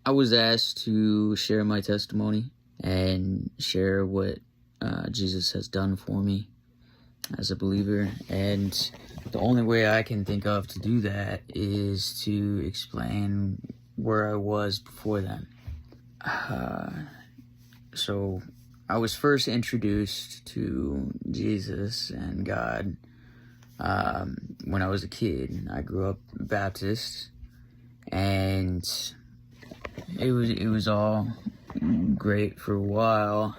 I was asked to share my testimony and share what Jesus has done for me as a believer. And the only way I can think of to do that is to explain where I was before then. So I was first introduced to Jesus and God when I was a kid. I grew up Baptist, and it was all great for a while,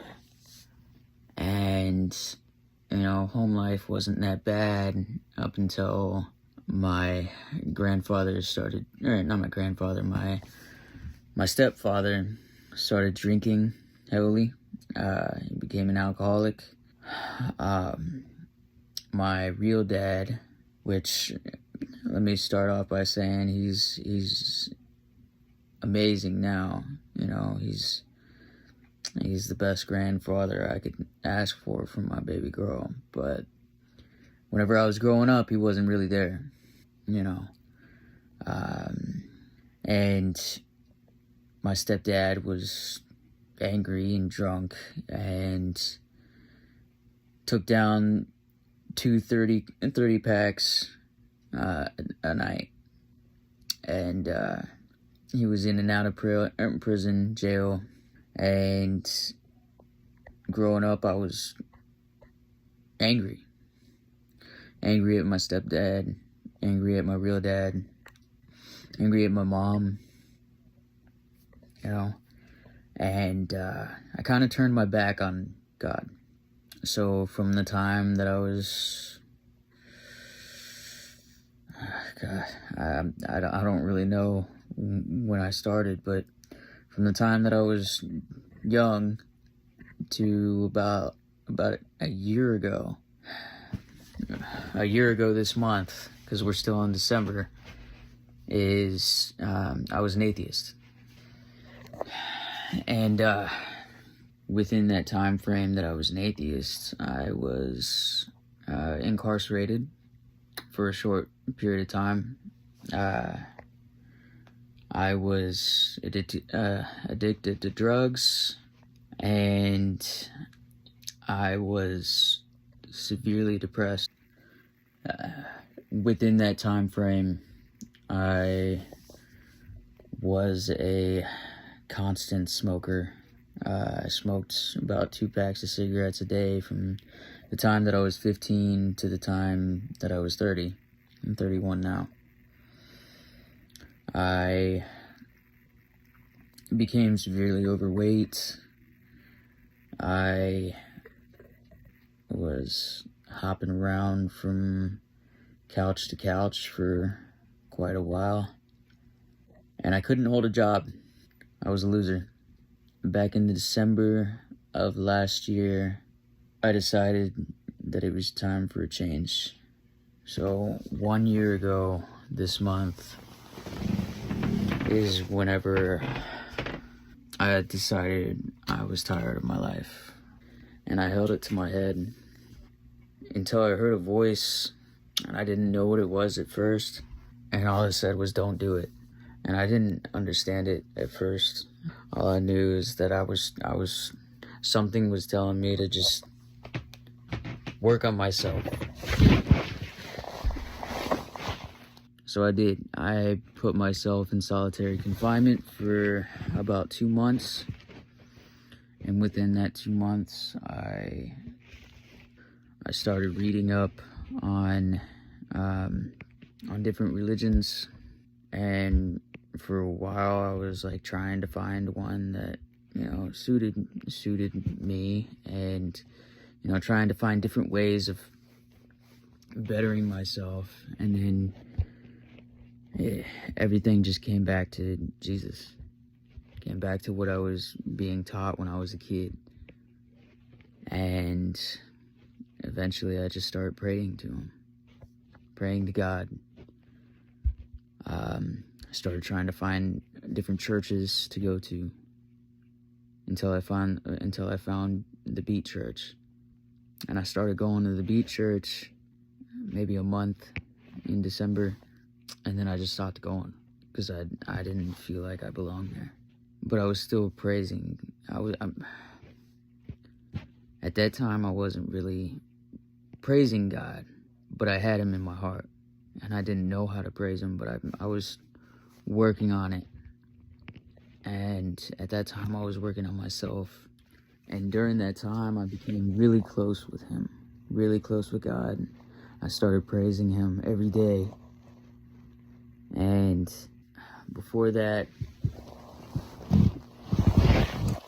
and home life wasn't that bad up until my grandfather started, or not my grandfather, my stepfather started drinking heavily. He became an alcoholic. My real dad, which, let me start off by saying he's amazing now. He's the best grandfather I could ask for my baby girl. But whenever I was growing up, he wasn't really there, and my stepdad was angry and drunk and took down 30 packs a night, and he was in and out of prison, jail. And growing up, I was angry at my stepdad, angry at my real dad, angry at my mom, and I kind of turned my back on God. So from the time that I was, I don't really know when I started, but from the time that I was young to about a year ago this month, because we're still in December, I was an atheist. And within that time frame that I was an atheist, I was incarcerated for a short period of time. I was addicted to drugs, and I was severely depressed. Within that time frame, I was a constant smoker. I smoked about 2 packs of cigarettes a day from the time that I was 15 to the time that I was 30. I'm 31 now. I became severely overweight. I was hopping around from couch to couch for quite a while, and I couldn't hold a job. I was a loser. Back in December of last year, I decided that it was time for a change. So 1 year ago this month is whenever I had decided I was tired of my life, and I held it to my head until I heard a voice, and I didn't know what it was at first, and all it said was, "Don't do it." And I didn't understand it at first. All I knew is that something was telling me to just work on myself. So I did. I put myself in solitary confinement for about 2 months. And within that 2 months, I started reading up on different religions. And for a while, I was like trying to find one that, suited me, and, trying to find different ways of bettering myself. And then everything just came back to Jesus. Came back to what I was being taught when I was a kid. And eventually I just started praying to him. Praying to God. I started trying to find different churches to go to until I found the Beat Church. And I started going to the Beat Church maybe a month in December. And then I just stopped going because I didn't feel like I belonged there. but I was still praising. At that time, I wasn't really praising God, but I had him in my heart, and I didn't know how to praise him, but I was working on it. And at that time, I was working on myself, and during that time, I became really close with him, really close with God. I started praising him every day. And before that,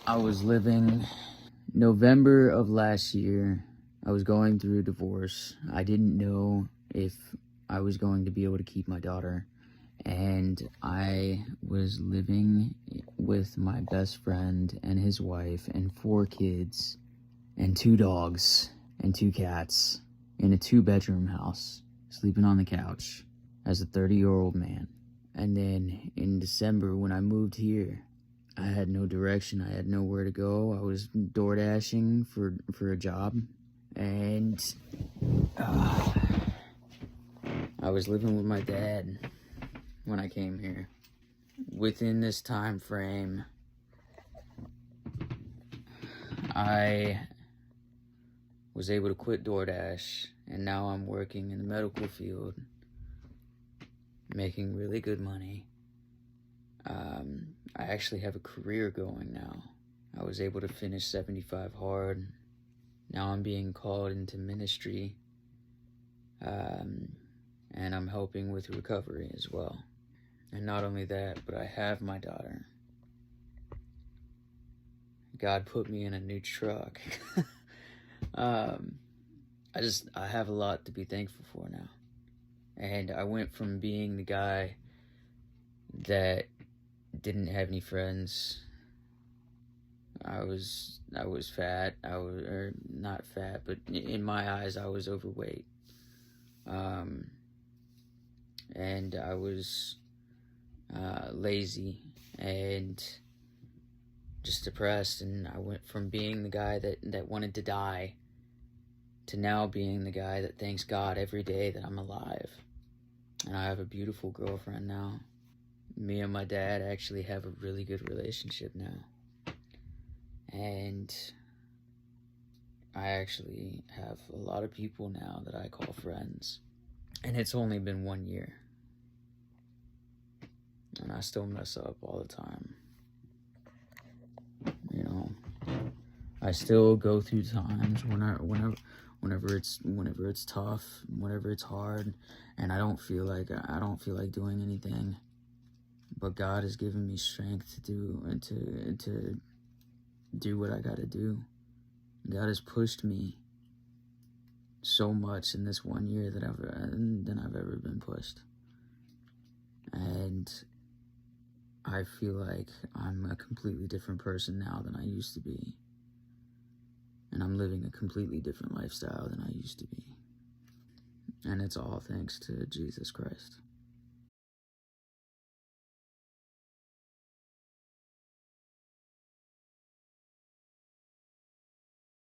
I was living November of last year. I was going through a divorce. I didn't know if I was going to be able to keep my daughter. And I was living with my best friend and his wife and 4 kids and 2 dogs and 2 cats in a 2-bedroom house, sleeping on the couch as a 30-year-old man. And then in December, when I moved here, I had no direction. I had nowhere to go. I was door dashing for a job, and I was living with my dad when I came here. Within this time frame, I was able to quit DoorDash, and now I'm working in the medical field, making really good money. I actually have a career going now. I was able to finish 75 hard. Now I'm being called into ministry, and I'm helping with recovery as well. And not only that, but I have my daughter. God put me in a new truck. I have a lot to be thankful for now. And I went from being the guy that didn't have any friends. I was fat. Or not fat, but in my eyes, I was overweight. And I was lazy and just depressed. And I went from being the guy that wanted to die to now being the guy that thanks God every day that I'm alive. And I have a beautiful girlfriend now. Me and my dad actually have a really good relationship now. And I actually have a lot of people now that I call friends. And it's only been 1 year. And I still mess up all the time. You know, I still go through times whenever it's tough, whenever it's hard, and I don't feel like doing anything. But God has given me strength to do what I gotta do. God has pushed me so much in this 1 year than I've ever been pushed. And I feel like I'm a completely different person now than I used to be. And I'm living a completely different lifestyle than I used to be. And it's all thanks to Jesus Christ.